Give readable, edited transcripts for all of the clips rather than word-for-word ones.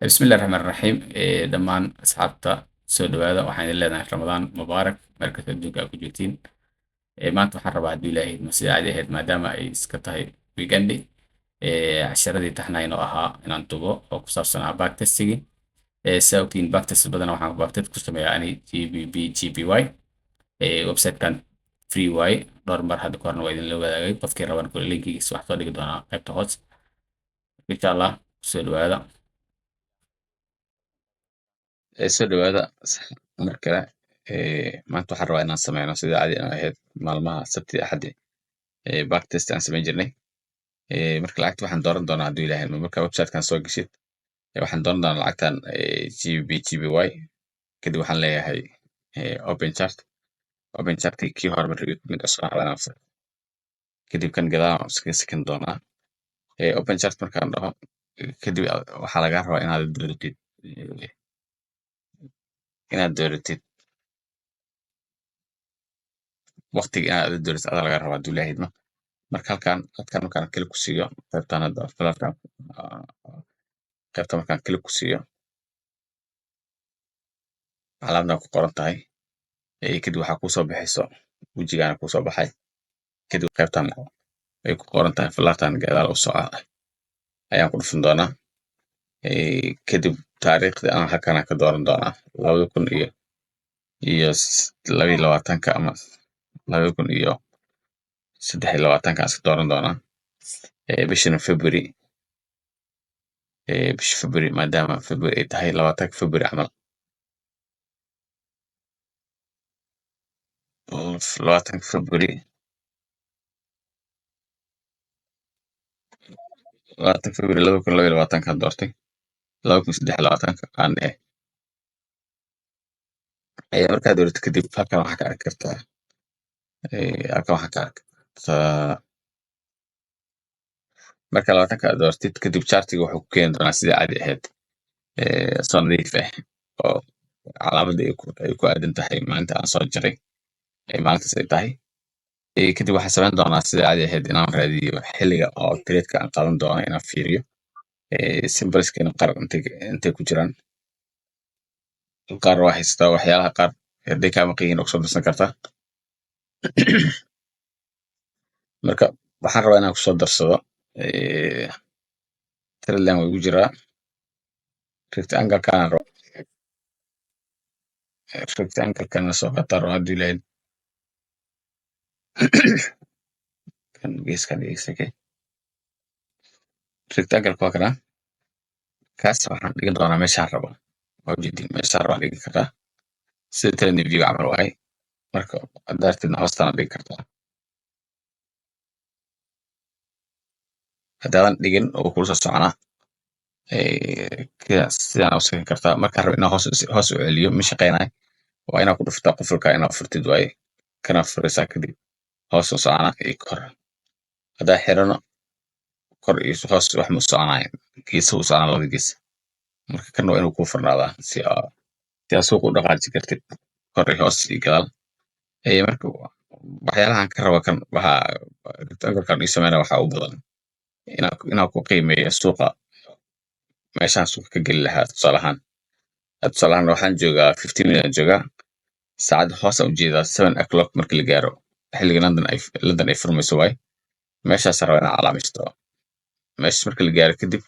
بسم الله الرحمن الرحيم دمان أصحابتا soo dhawaada waxaan idin leenahay ramadaan mubaarak meel kasta adduunka aad ku joogtiin maanta waxaan rabaa hadduu ilaahay ma sida caadi ahayd maadaama ay iska tahay weekendi casharadii taxnayn oo ahaa inaan dubo oo ku saabsanaa backtestigii sidaa ogtiin backtest badan waxaan backtest ku sameeyaa ani GPY websitekan free waaye dhowr mar hadda kahorna waa idinla wadaagay qofkii raban kule linkigiisa wax soo dhigi doonaa qaybta hoos insha allah soo dhawaada soo dhawaada mar kale maanta waxaan rabaa inaan sameyno sida caadi aan ahayd maalmaha sabti axadi backtest aan samayn jirnay marka lacagta waxaan dooran doonaa hadduu ilaahay marka websitekan soo geshid waxaan dooran doonaa lacagtan GPY kadib waxaan leeyahay open chart kii hore mid cusub aan furo kadib kan gadaal iska sakin doonaa open chart markaan dhaho kadib waxaa laga rabaa inaad dooratid waqtiga inaad dooratid adaa laga rabaa hadduu ilaahay marka halkan markaan klik ku siiyo qaybtan hadda falaarkan qaybta markaan klik ku siiyo calaamada ku qoran tahay kadib waxaa kusoo baxayso wejigaana kusoo baxay kadib qaybtan ay ku qoran tahay falaartan gadaal u soco ayaan ku dhufan doonaa kadib taariikhda aan halkan ka dooran doonaa 2022 ama 2023 iska dooran doonaa bishan February bisha February maadaama February ay tahay 20 February camal 20 February 20 February 2022 kan doortay 2023 aan markaad doorato kadib halkan waxaa ka arki kartaa marka 20 aad doortid kadib chartiga wuxuu ku keeni doonaa sida caadi ahayd soo nadiif ah oo calaamadda ay ku aadan tahay maalinta aan soo jaray maalintaas ay tahay kadib waxaan samayn doonaa sida caadi ahayd inaan raadiyo xilliga oo trade-ka aan qaadan doono inaan fiiriyo symbolskeena qaar intay ku jiraan qaar waa haystaa waxyaalaha qaar hadday kaa maqan yihiin oo kusoo darsan kartaa marka waxaan rabaa inaan kusoo darsado trendline way igu jiraa rectangle-kana soo qataa rabaa hadduu ilaahay kan geeskan rectangle-ka waa kana kaas waxaan dhigi doonaa meeshaan rabo meeshaan rabaa dhigi kartaa sida trend view camal waaye marka daartidna hoostana dhigi kartaa haddaadan dhigin oo kula soo soconaa sidaan u sakin kartaa markaan rabo inaan hoos u celiyo ma shaqeynayo waa inaa ku dhuftaa qufulka inaa furtid waaye kana furaysaa kadib hoos u soconaa iyo kor haddaa xirano kor iyo hoos wax ma soconayo geesa u soconaa labada gees marka kan waa inuu kuu furnaadaa si aad suuq u dhaqaaji kartid kor iyo hoos iyo gadaal marka waxyaalahan ka raba kan waxaa rectangle-kan ii sameynaya waxaa u badan inaan ku qiimeeyo suuqa meeshaan suuqa ka geli lahaa tusaalahaan waxaan joogaa 15 minute joogaa saacadda hoos aan ujeedaa 7 o'clock markii la gaaro xilliga London ay furmayso waaye meeshaas rabaa inaan calaamaysto meeshaas markii la gaaro kadib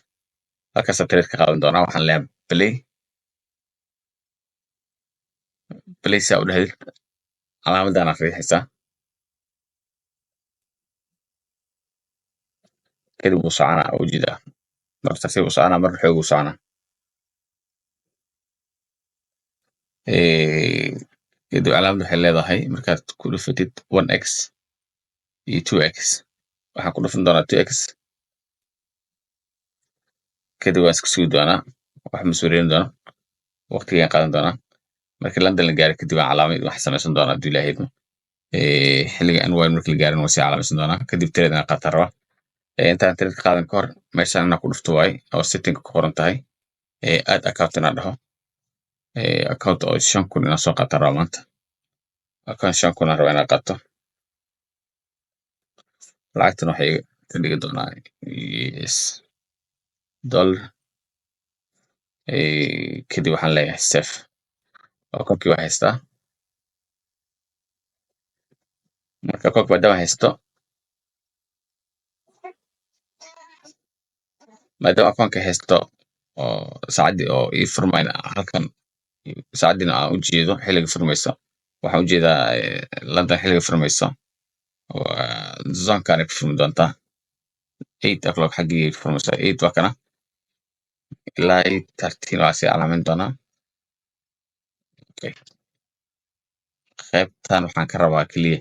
halkaasaan trade ka qaadan doonaa waxaan leeyahay play saa u dhahid calaamadaana riixaysaa kadib wuu soconaa oo ujeedaa mar tartiib u soconaa mar xoog u soconaa kadib calaamad waxay leedahay markaad ku dhufatid 1x iyo 2x waxaan ku dhufan doonaa 2x kadib waan iska sugi doonaa wax masuuliyin doona waqtigaan qaadan doonaa markii London la gaaro kadib aan calaamad wax samaysan doonaa hadduu ilaahay xilliga anwaan markii la gaarin waa sii calaamaysan doonaa kadib trade inaan qaataan rabaa intaan trade ka qaadan ka hor meeshaan inaan ku dhufto waaye oo setting ku qoran tahay add account inaan dhaho account oo 5,000 inaan soo qaataan rabaa maanta account 5,000 aan rabaa inaan qaato lacagtan waxay ka dhigi doonaa US dollar kadib waxaan leeyahay save oo koobkii waa haystaa. marka koobkii maadaama haysto maadaama akoonka haysto oo saacaddii oo ii furmayna halkan saacaddiina aan u jeedo xilliga furmayso waxaan u jeedaa London xilliga furmayso zoonkaanay ku furmi doontaa 8 o'clock xaggii furmayso 8 waa kana ilaa 8:13 waa sii calaamin doonaa. qaybtan waxaan ka rabaa keliya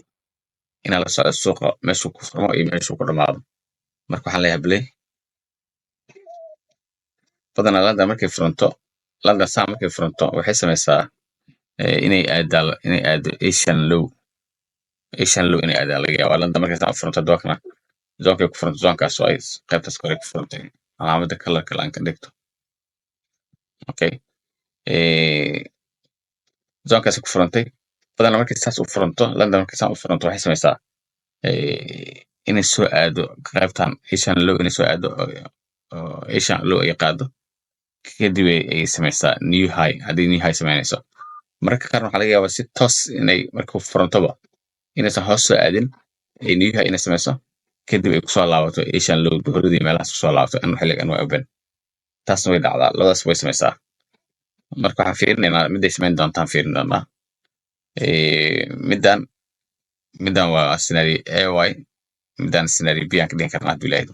inaan la socdo suuqa meeshuu ku furmo iyo meeshuu ku dhammaado. marka waxaan leeyahay play badanaa London markay furanto London saa markay furanto waxay samaysaa inay aado Asian low inay aadaan laga yaabaa. London markay saa furanto dookna zoonkay ku furanto zoonkaas oo ay qaybtaas kore ku furantay calaamada kalarka aan ka dhigto. zoonkaas ku furantay badanaa markay saas u furanto London markay saa u furanto waxay samaysaa inay soo aado qaybtan Asian low inay soo aado Asian low ay qaado kadib ay samaysaa new high haddii new high samaynayso. mararka qaar waxaa laga yaabaa si toos inay markuu furantoba inaysan hoos soo aadin ay new high inay samayso kadib ay kusoo laabato Asian low duhuradii meelahaas kusoo laabato xilligan waa open. taasna way dhacdaa labadaas way samaysaa. marka waxaan fiirinaynaa miday samayn doontaan fiirin doonaa. middan waa scenario ay middan scenario b aan ka dhigin karnaa hadduu ilaahay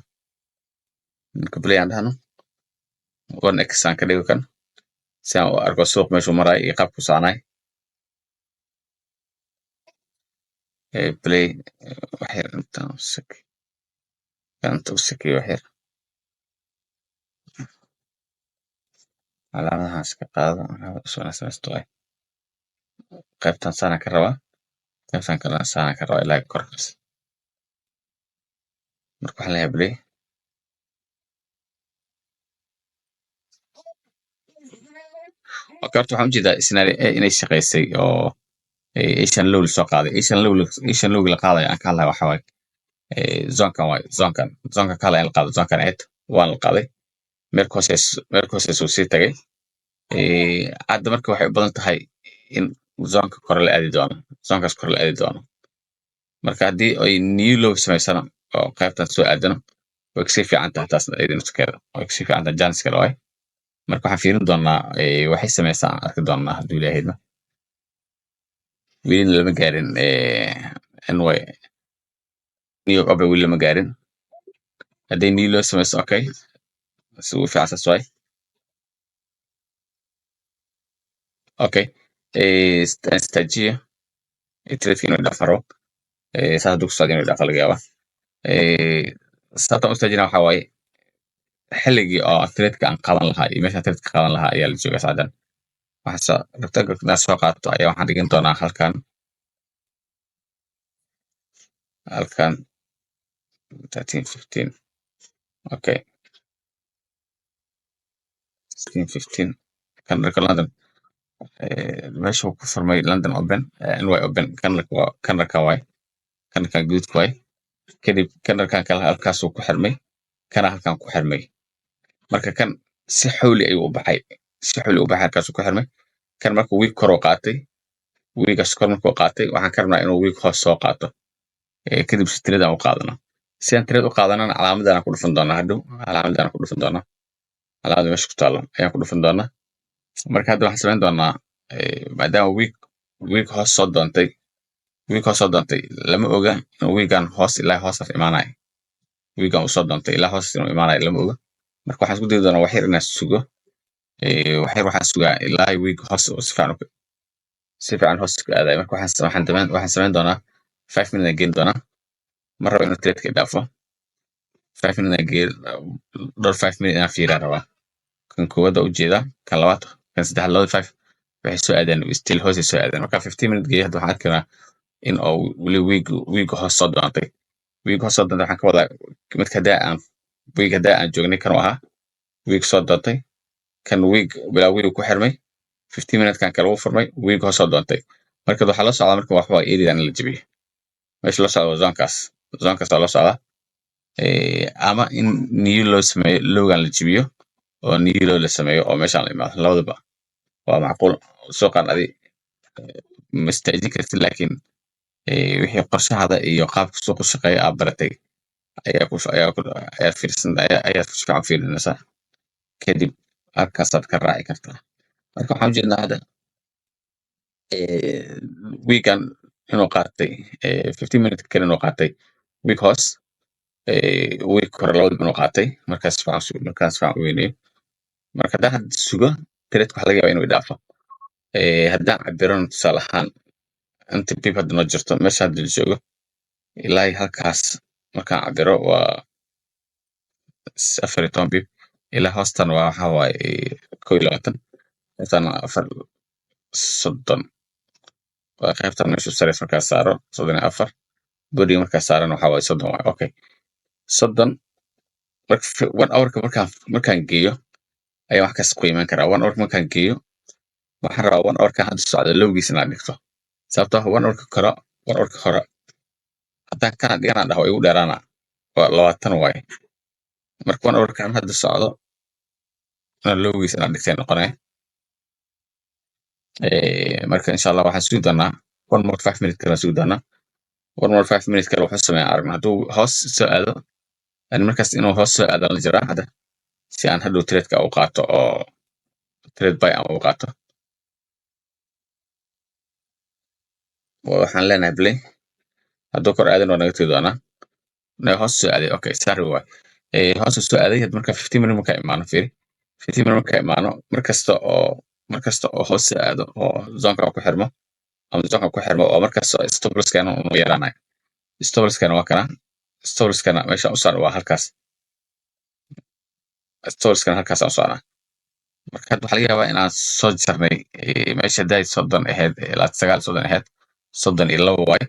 marka play aan dhahno 1x aan ka dhigo kan si aan u arko suuq meeshuu marayo iyo qaabku soconay. play waxyar intaan u sakiyo waxyar calaamadahan iska qaado qaybtan saanaan ka rabaa qaybtan kalena saanaan ka rabaa ilaa korkaas. marka waxaan leeyahay play horta waxaan ujeedaa scenario a inay shaqaysay oo Asian low lasoo qaaday. Asian low la qaadayo aan ka hadlayo waxaa waaye zoonkan waaye zoonka kale in la qaado zoonkan eed waan la qaaday meelka hoosees uu sii tagay. hadda marka waxay u badan tahay in zoonka kore la aadi doono zoonkaas kore la aadi doono. marka haddii ay new low samaysana oo qaybtan soo aadano way kasii fiican tahay taasna idinkeeda way kasii fiican tahay janiskale waaye. marka waxaan fiirin doonaa waxay samaysaa aan arki doonaa hadduu ilaahayna weli lama gaarin ny new york open weli lama gaarin. hadday new low samayso okay si ugu fiican saas waaye. okay stajiya tradeka inuu dhafaro saas hadduu ku socda inuu dhafa laga yaabaa. sababtaan u staajina waxaa waaye xilligii oo tradeka aan qaadan lahaa iyo meeshaan tradeka qaadan lahaa ayaa la joogaa saacadan. waxaan rabtaa soo qaato ayaa waxaan dhigin doonaa halkan 13:15 okay 16:15 kan marka London meesha ku furmay London open ny open kanarka waay kanarkan guudka waay kadib kanarkan kale halkaasuu ku xirmay kana halkan ku xirmay. marka kan si xawli ayuu u baxay halkaasuu ku xirmay kan marka wiig kor u qaatay wiigaas kor markuu qaatay waxaan ka rabnaa inuu wiig hoos soo qaato kadib si tiradaan u qaadano si aan tirad u qaadanana calaamadan ku dhufan doonaa hadhow calaamada meesha ku taalo ayaan ku dhufan doonaa. marka hadda waxaan samayn doonaa maadaama wiig hoos soo doontay lama oga inuu wiigan hoos ilaa hoosaas imaanayo wiigan uu soo doontay ilaa hoos inuu imaanayo lama oga. marka waxaan isku dayi doonaa waxyar inaan sugo waxaan sugaa ilaa wiig hoos si fiican hoos ku aadayo. marka waxaan samayn doonaa 5 minutes aan geyn doonaa ma rabo inuu tradeka dhaafo 5 minutes aan geeyo dhowr 5 minutes inaan fiiraan rabaa. kan koowaad waa ujeedaa kan labaad kan saddexaad labada 5 waxay soo aadaan still hoosay soo aadaan. marka 15 minutes geeyo hadda waxaan arkaynaa in oo weli wiig hoos soo doontay waxaan ka wadaa midka haddaa aan joognay kan ahaa wiig soo doontay kan wiig bilaa wiig ku xirmay 15 minutes kan kale uu furmay wiig hoos soo doontay. marka waxaa la socdaa marka waxba eedidaan la jabiyo meesha la socdo zoonkaas waa la socdaa ama in new loo sameeyo lowgan la jabiyo oo niyilo la sameeyo oo meeshaan la imaado labadaba waa macquul suuqan adi ma istaajin kartid laakiin wixii qorshahada iyo qaabka suuqu shaqeeya aad baratay ayaad si fiican fiirinaysaa kadib halkaasaad ka raaci kartaa marka waxaan ujeednaa hadda weekan inuu qaatay 15 minute kale inuu qaatay week hoos week hore labadaba inuu qaatay markaas fiican u weynayo marka haddaan hadda sugo trade waxa laga yaabaa inuu idhaafo haddaan cabirano tusaale ahaan inta bib hadda noo jirto meesha hadda la joogo ilaa halkaas markaan cabiro waa 14 bib ilaa hoostan waa waxa waaye 21 hoostan 4 waa qaybtan meesha sareysa markaa saaro 34 bodiga markaa saaran waxa waaye 30 waaye okay 30 marka 1 hourka markaan geeyo ayaa wax kas ku iman karaa 1 hour markaan geeyo waxaan rabaa 1 hourka hadda socda lowgiis inaan dhigto sababtoo ah 1 hourka hore haddaan kana dhiganaan dhaho igu dheeraana waa 20 waaye marka 1 hourkan hadda socdo lowgiis inaan dhigtay noqonaya marka insha Allah waxaan sugi doonaa 1 more 5 minutes kale sugi doonaa 1 more 5 minutes kale wuxuu sameeyaa aragna hadduu hoos soo aado yani markaas inuu hoos soo aado la jiraa hadda si aan hadhow trade-ka u qaato oo trade buy aan u qaato waxaan leenahay play hadduu kor aadan waa naga tegi doonaa hoos soo aaday okay sorry waay hoos soo aaday had marka 15 minute marka imaano fiiri 15 minute marka imaano markasta oo hoos soo aado oo zonka ku xirmo ama zonka ku xirmo oo markasta stop loss-kana uu yaraanayo stop loss-kana waa kana stop loss-kana meesha u saaran waa halkaas stop loss-kana halkaas aan saarnaa marka hadda waxaa laga yaabaa inaan soo jarnay meesha day 30 ahayd ilaa 9 ahayd 32 waaye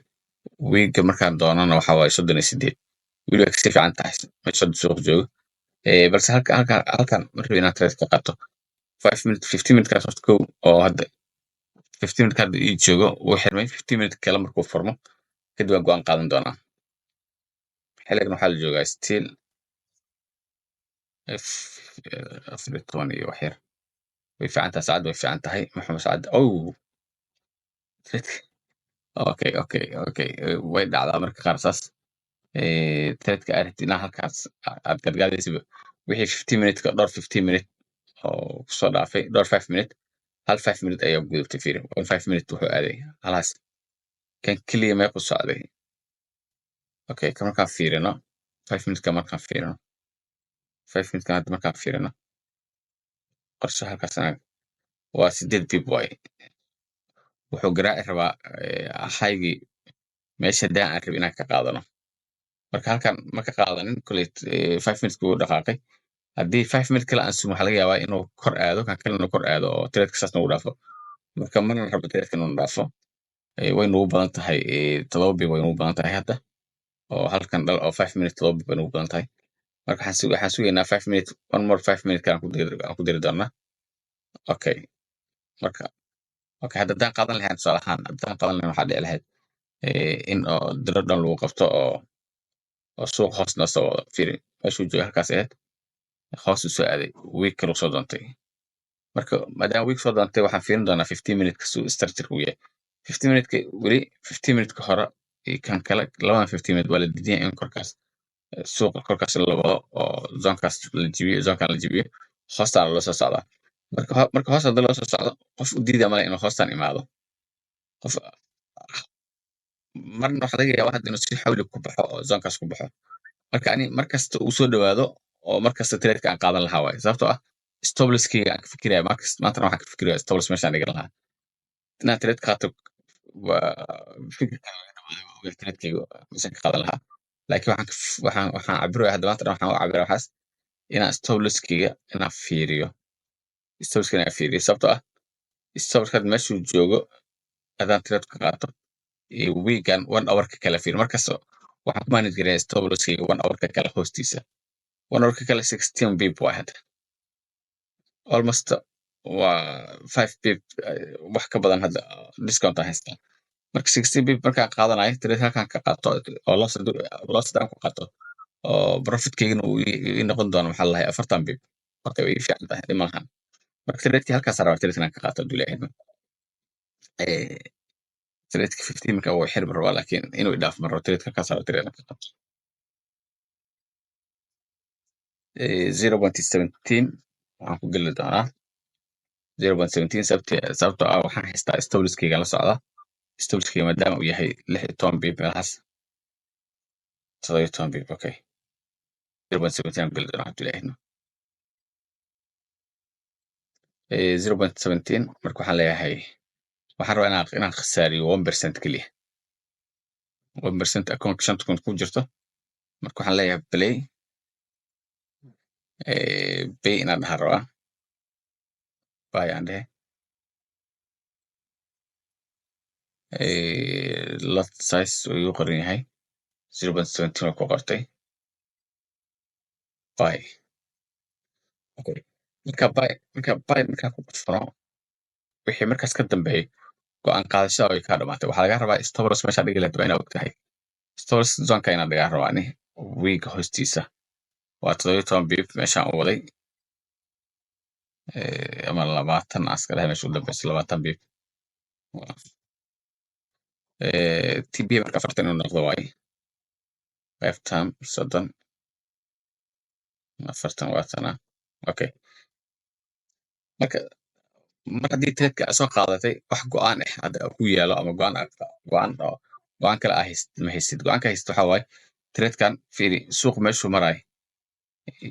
wiiga markaan doonana waxa waaye 38 wili way kasii fiican tahay meesha suuq joogo balse halkan markii inaad trade ka qaato 5 minute 15 minute kaas horta kow oo hadda 15 minute hadda ii joogo uu xirmay 15 minute kale markuu furmo kadib waan go'aan qaadan doonaa xilligan waxaa la joogaa still 14 iyo wax yar way fiican tahay saacad way fiican tahay maxamed saacad okay way dhacdaa marka qaar saas trade-ka aad rabtid inaa halkaas aad gadgaadaysiba wixii 15 minute ka dhowr 15 minute oo kusoo dhaafay dhowr 5 minute hal 5 minute ayaa gudubtay fiiri 5 minute wuxuu aaday halaas kan keliya meequ socday okay ka markaan fiirino 5 minute ka markaan fiirino 5 minute ka hadda markaan fiirino qorshe halkaas waa 8 bib waaye wuxuu garaaci rabaa haygii meesha daa aan rabay inaan ka qaadano marka halkan ma ka qaadanin kuley 5 minutes wuu dhaqaaqay haddii 5 minute kale aan sugo waxaa laga yaabaa inuu kor aado kan kale inuu kor aado oo trade-ka saas nagu dhaafo marka mana rabo trade-ka inuu dhaafo way nagu badan tahay 7 bib way nagu badan tahay hadda oo halkan dhal oo 5 minute 7 bib way nagu badan tahay marka waxaan sugaynaa 5 minute 1 more 5 minute kale aan ku diri doonaa okay marka okay hadda haddaan qaadan lahayn tusaale ahaan haddaan qaadan lahayn waxaa dhici lahayd in oo dilo dhan lagu qabto oo suuq hoos noo soo wado fiiri meeshuu jooga halkaas ahayd hoos u soo aaday week kale soo doontay marka maadaama week soo doontay waxaan fiirin doonaa 15 minute kasuu structure uu yahay 15 minute weli 15 minute ka hore kan kale labadan 15 minute waa la diidan in korkaas suuqa korkaas la wado oo zonkaas la jibiyo zonkan la jibiyo hoostaan loo soo socdaa marka hoos hadda loo soo socdo qof u diida male inuu hoostaan imaado qof marna waxa laga yaabaa hadda inuu si xawli ku baxo oo zonkaas ku baxo marka ani markasta uu soo dhawaado oo markasta trade-ka aan qaadan lahaa waaye sababtoo ah stop loss-kayga aan ka fikiraya maantana waxaan ka fikiraya stop loss meeshaan dhigan lahaa inaan trade qaato waa fikirka trade-kayga meeshaan ka qaadan lahaa laakiin waxaan cabiraya hadda maantana waxaan u cabiraya waxaas inaan stop loss-kayga inaan fiiriyo stop loss-ka inaan fiiriyo sababtoo ah stop loss-ka meeshuu joogo haddaan trade ka qaato weekan 1 hour-ka kale fiir markasta waxaan ku manage garaya stop loss-kayga 1 hour-ka kale hoostiisa 1 hour-ka kale 16 bib waa hadda almost waa 5 bib wax ka badan hadda discount aan haystaa marka 16 bib markaan qaadanayo trade halkan ka qaato oo loss daan ku qaato oo profit-kaygana uu ii noqon doono maxaa la dhahay 40 bib okay way fiican tahay dhib malahan marka trade-kii halkaas rabaa trade inaan ka qaato hadduu ilaahay idmo trade-ka 15 marka wuu xirmi rabaa laakiin inuu idhaaf ma rabo trade-ka halkaas rabaa trade inaan ka qaato 0.17 waxaan ku geli doonaa 0.17 sababtoo ah waxaan haystaa stowliskayga la socda stowliskayga maadaama uu yahay 16 bib meelahaas 17 bib okay 0.17 aan geli doonaa hadduu ilaahay idmo 0.17 marka waxaan leeyahay waxaan rabaa inaan khasaariyo 1% keliya 1% account shanta kun ku jirto marka waxaan leeyahay play bay inaan dhahaan rabaa buy aan dhehe lot size uu igu qoran yahay 0.17 oo ku qortay buy okay markaa ku dhufano wixii markaas ka dambeeyay go'aan qaadashada way kaa dhamaatay waxaa laga rabaa stoploss meesha dhigi lahayd waa inaad ogtahay stoploss zonka inaan dhigaa rabaa ani wiiga hoostiisa waa 17 bib meeshaan u waday ama 20 aska dhahay meesha u dambeysa 20 bib TB marka 40 inuu noqdo waaye 5 time 30 40 waa tana okay marka mar haddii trade-ka soo qaadatay wax go'aan ah hadda ku yaalo ama go'aan kale ma haysid go'aanka haysid waxa waaye trade-kan fiiri suuq meeshuu maraay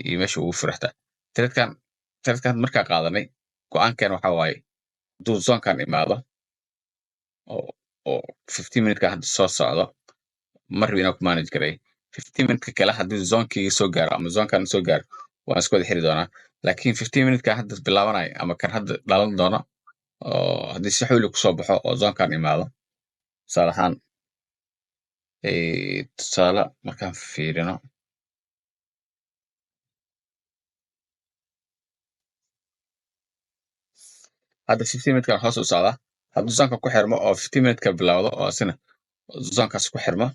iyo meesha ugu furxta trade-kan markaa qaadanay go'aankeen waxa waaye hadduu zonkan imaado oo 15 minute-ka hadda soo socdo marbi inaan ku manage garay 15 minute-ka kale haddii zonkeyga soo gaaro ama zonkan soo gaaro waan isku wada xiri doonaa laakiin 15 minute-ka hadda bilaabanayo ama kan hadda dhalan doono oo haddii si xawli kusoo baxo oo zonkan imaado tusaale ahaan tusaale markaan fiirino hadda 15 minute-kan hoos u socda hadduu zonka ku xirmo oo 15 minute-ka bilowdo oo asina zonkaas ku xirmo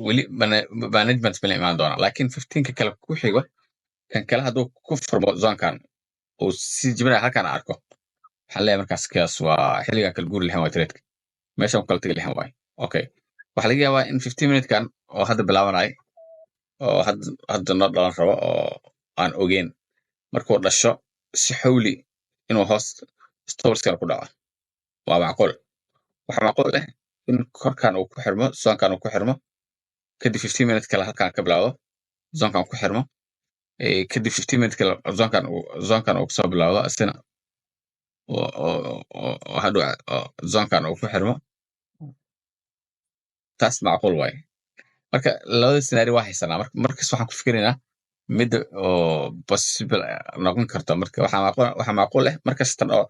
weli management bala imaan doona laakiin 15-ka kale ku xigo kan kale hadduu ku furmo zonkan uu si jibinaya halkan arko waxaan leeyahay markaas kaas waa xilligan kala guuri lahayn waa trade-ka meeshan ku kala tegi lahayn waay okay waxaa laga yaabaa in 15 minute-kan oo hadda bilaabanay oo hadda noo dhalan rabo oo aan ogeyn markuu dhasho si xawli inuu hoos stowliskana ku dhaco waa macquul waxaa macquul ah in korkan uu ku xirmo zonkan uu ku xirmo kadib 15 minute kale halkan ka bilaawdo zonkan ku xirmo kadib 15 minute kale zonkan uu kusoo bilaawdo asina oo hadhow zonkan uu ku xirmo taas macquul waaye marka labada scenario waa haysanaa markas waxaan ku fikiraynaa midda oo possible noqon karta marka waxaa macquul ah markas tan oo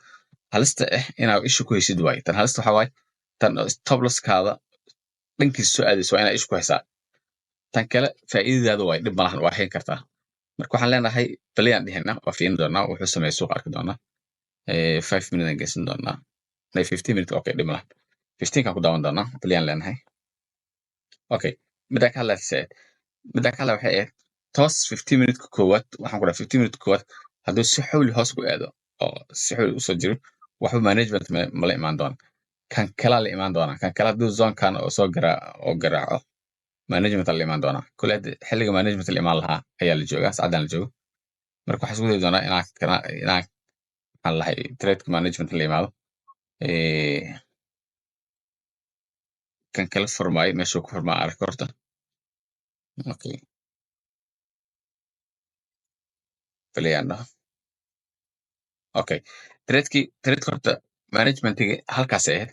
halista ah inaad isha ku haysid waaye tan halista waxaa waaye tan stoploss-kaada dhankiisa soo aadayso waa inaad isha ku haysaa tan kale faa'iidadaada waaye dhib malahan waa hayn kartaa marka waxaan leenahay baliyaan dhihina waa fiirin doonaa wuxuu sameeya suuq arki doonaa 5 minute aan geysan doonaa 15 minute okay dhib malahan 15 kan ku daawan doonaa baliyaan leenahay okay midaan ka hadlaya waxay ahayd toos 15 minute-ka koowaad waxaan ku dhahay 15 minute koowaad hadduu si xawli hoos ku aado oo si xawli usoo jiro waxba management mala imaan doona kan kalaa la imaan doona kan kale hadduu zonkan oo soo garaaco management la imaan doona kule xilliga management la imaan lahaa ayaa la joogaa saacadaan la joogo marka waxaan isku dayi doonaa inaan maxaan lahay trade-ka management la imaado kan kala furmaayo meeshuu ku furmaa arag horta okay filayaan dhaho okay trade horta managementigi halkaas ahayd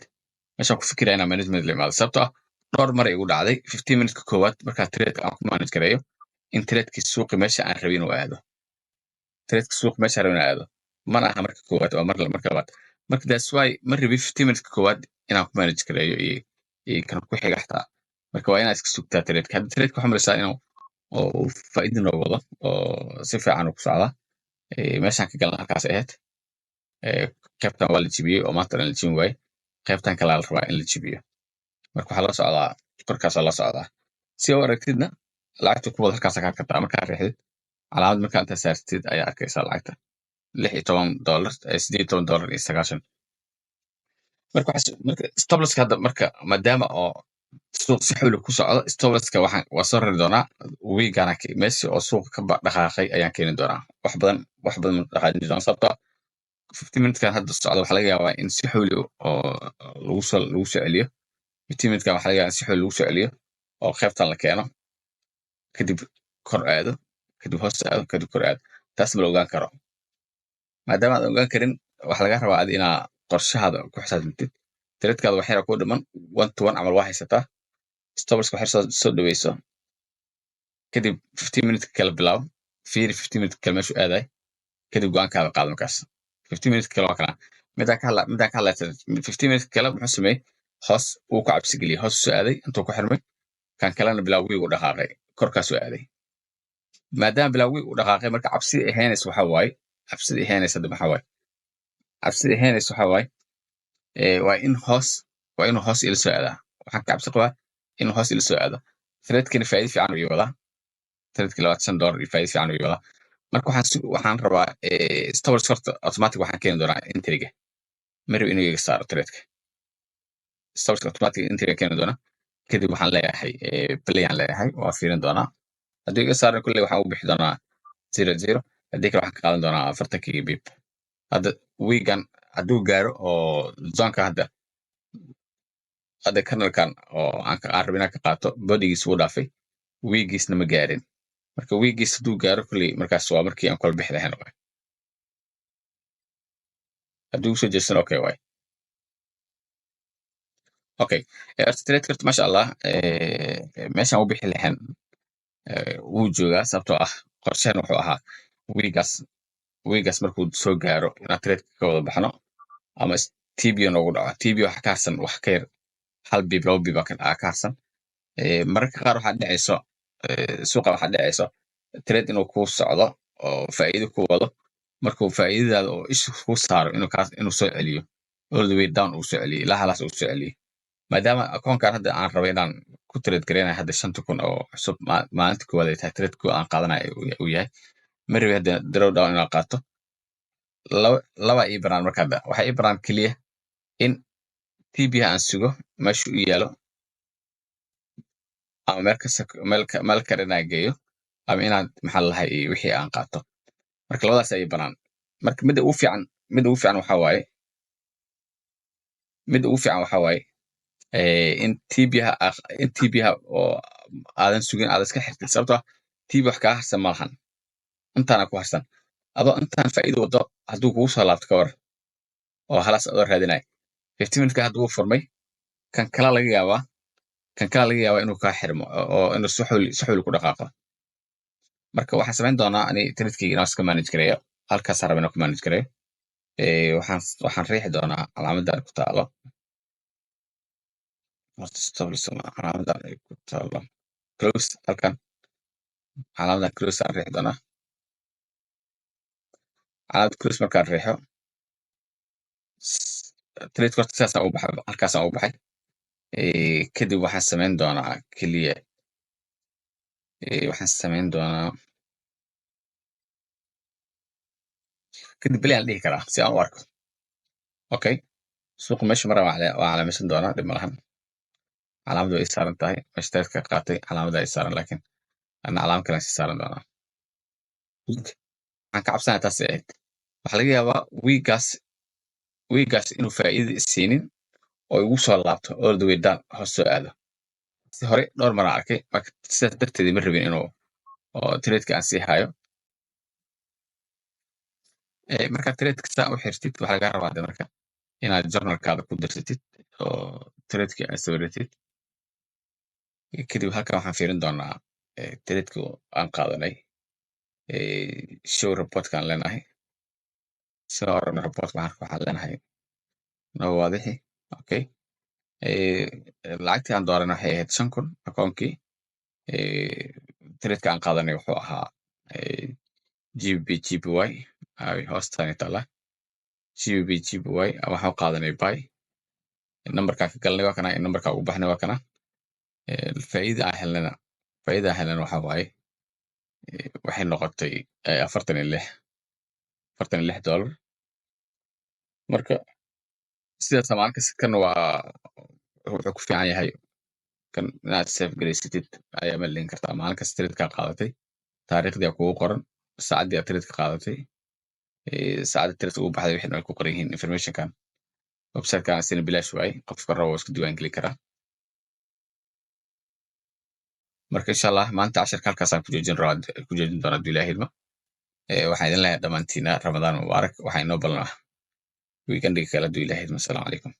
meeshaan ku fikiraya inaan management la imaado sababtoo ah dhowr mar ay igu dhacday 15 minute-ka koowaad markaa trade aan ku manage gareeyo in trade-kii suuqi meesha aan rabin inuu aado trade-ka suuqi meesha aan rabin inuu aado mana aha marka koowaad waa marka labaad marka that's why ma rabi 15 minute-ka koowaad inaan ku manage gareeyo iyo kan ku xiga xataa marka waa inaad iska sugtaa trade-ka hadda trade-ka waxaa malaysaa inuu faa'iido noo wado oo si fiican u ku socda meeshaan ka galan halkaas ahayd qaybtan waa la jibiyey oo maanta la jibin waaye qaybtan kalaa la rabaa in la jibiyo marka waxaa la socdaa korkaasaa la socdaa si u aragtidna lacagta ku wada halkaasa kaa kartaa markaa riixdid calaamad marka inta saartid ayaa arkaysaa lacagta $16 $18.90 marka stop loss hadda marka maadaama oo suuq si xawli ku socdo stop loss-ka waa soo rari doonaa wiigana meesha oo suuqa ka dhaqaaqay ayaan keeni doonaa wax badan ma dhaqaajin doonaa sababtoo ah 15 minutes-kan hadda socda waxaa laga yaabaa in si xawli oo lagu soo celiyo 15 minutes-kan waxaa laga yaabaa in si xawli lagu soo celiyo oo qaybtan la keeno kadib kor aado kadib hoos aado kadib kor aado taas ma la ogaan karo maadaama aad ogaan karin waxaa laga rabaa adi inaa qorshahaada ku xisaabtantid tiradkaada wax yara ku dhiman 1 to 1 camal waa haysataa stop loss wax yar soo dhaweyso kadib 15 minutes kala bilaabo fiiri 15 minutes kala meeshu aaday kadib go'aankaada qaado markaas 15 minutes kala waa kana midaan ka hadlaysa 15 minutes kala muxuu sameeyey hoos uu ku cabsi geliyey hoos soo aaday intuu ku xirmay kan kalena bilaab wiig u dhaqaaqay korkaasuu aaday maadaama bilaab wiig u dhaqaaqay marka cabsida ahaynaysa waxaa waaye cabsida ahaynaysa waxaa waaye waa inuu hoos ila soo aadaa waxaan ka cabsi qabaa inuu hoos ila soo aado threadkani faa'iido fiican uu wadaa threadki $25 iyo faa'iido fiican uu wadaa marka waxaan rabaa stop loss horta automatic waxaan keeni doonaa entry-ga marib inuu iga saaro threadka stop loss automatic entry-ga keeni doonaa kadib waxaan leeyahay play aan leeyahay waa fiirin doonaa haddii iga saaran kulley waxaan u bixi doonaa 0 haddii kale waxaan ka qaadan doonaa 40 bip hadda wiigan hadduu gaaro oo zonka hadda kanalkan oo aan rabin inaan ka qaato bodigiis wuu dhaafay wiigiisna ma gaarin marka wiigiis hadduu gaaro kulley markaas waa markii aan kala bixi lahayn waay haddii usoo jeesan okay waay okay trade karta masha allah meeshaan u bixi lahayn wuu joogaa sababtoo ah qorshahan wuxuu ahaa wiigaas markuu soo gaaro inaan trade ka wada baxno ama tbo noogu dhaco tbo waxa ka harsan wax ka yar 1 bib 2 bib ka harsan mararka qaar waxaa dhacayso suuqa waxaa dhacayso trade inuu kuu socdo oo faa'iido ku wado markuu faa'iidadaada oo isha kuu saaro inuu soo celiyo all the way down uu soo celiyo ilaa halaas uu soo celiyo maadaama akoonkan hadda aan rabo inaan ku trade gareynayo hadda 5,000 oo cusub maalinta koowaad ay tahay trade aan qaadanayo uu yahay marbi hadda draw down inaan qaato laba ii banaan marka hadda waxaa ii banaan keliya in tbha aan sugo meesha u yaalo ama meel kale inaan geeyo ama inaan maxaa lahay wixii aan qaato marka labadaas ay banaan marka midda ugu fiican waxaa waaye in tbha oo aadan sugin aad iska xirtid sababtoo ah tb wax kaa harsan malahan intaana ku harsan adoo intaan faa'iido wado hadduu kugu soo laabto ka war oo halaas adoo raadinaya 15 minutes hadduu furmay kan kala laga yaabaa inuu kaa xirmo oo inuu si xawli ku dhaqaaqo marka waxaan samayn doonaa ani trade-kayga inaan iska manage gareeyo halkaas raba inaan ku manage gareeyo waxaan riixi doonaa calaamadan ku taalo calaamadan ay ku taalo close halkan calaamadan close aan riixi doonaa calaamad close markaan riixo trade horta sidaasaan u baxay halkaasaan u baxay kadib waxaan samayn doonaa keliya kadib beli aan dhihi karaa si aan u arko okay suuqa meesha mara waa calaamaysan doonaa dhib malahan calaamadu ay saaran tahay meesha trade-ka qaatay calaamada ay saaran laakiin ana calaamad kale si saaran doonaa waxaan ka cabsanaya taas ahayd waxaa laga yaabaa wiigaas inuu faa'iida siinin oo igu soo laabto all the way down hoos soo aado si hore dhowr mar aan arkay marka sidaas darteed ma rabin inuu oo trade-ka aan sii hayo markaad trade-ka saa u xirtid waxaa laga rabaa marka inaad journalkaada ku darsatid oo trade-ka aad sawiratid kadib halkan waxaan fiirin doonaa trade-ka aan qaadanay show report-kaan leenahay soo orana report waxaan leenahay noo waadixi okay lacagtii aan dooranay waxay ahayd 5,000 akoonkii trade-ka aan qaadanay wuxuu ahaa GBY hoostani taala GBY waxaan qaadanay buy numberka ka galnay waa kana numberka ugu baxnay waa kana faa'iida aan helnana waxa waaye waxay noqotay $46 marka sidaas maalin kasta kan wuxuu ku fiican yahay kan inaad save garaysatid ayaa malin kartaa maalin kasta trade-kaa qaadatay taariikhdii aa kugu qoran saacaddii aad trade-ka qaadatay saacadda trade ugu baxday wixii ay ku qoran yihiin informationkan website-kan asina bilaash waaye qofka rabo isku diiwaan geli karaa marka insha allah maanta casharka halkaasaan ku joojin doona hadduu ilaahay idmo waxaan idin leeyahay dhammaantiina ramadaan mubaarak waxaa inoo ballan ah weekendiga kale hadduu ilaahay idmo asalaamu calaykum